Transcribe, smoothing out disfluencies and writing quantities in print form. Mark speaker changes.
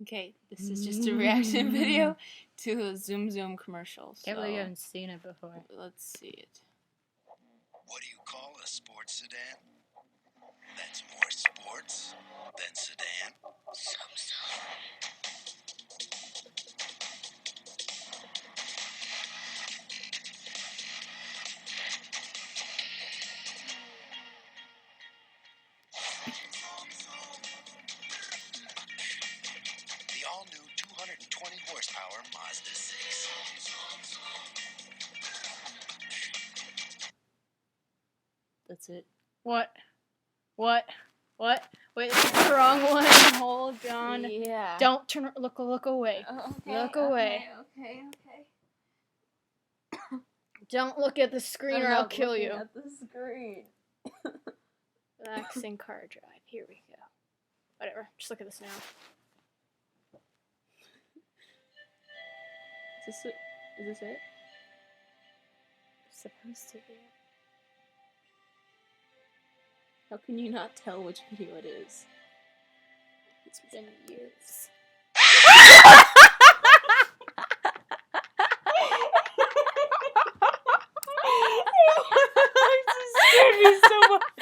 Speaker 1: Okay, this is just a reaction video to a Zoom Zoom commercial.
Speaker 2: Can't believe you haven't seen it before.
Speaker 1: Let's see it.
Speaker 3: What do you call a sports sedan? That's more sports than sedan. Zoom Zoom. The all-new 220 horsepower Mazda 6.
Speaker 1: That's it.
Speaker 2: What? Wait, this is the wrong one. Hold on.
Speaker 1: Yeah.
Speaker 2: Don't turn. Look away.
Speaker 1: Okay,
Speaker 2: Look away.
Speaker 1: Okay.
Speaker 2: Don't look at the screen or I'll kill you.
Speaker 1: At the screen.
Speaker 2: Relaxing car drive. Here we go. Whatever. Just look at this now.
Speaker 1: Is this it?
Speaker 2: It's supposed to be.
Speaker 1: How can you not tell which video it is?
Speaker 2: It's been years.
Speaker 1: This scared me so much.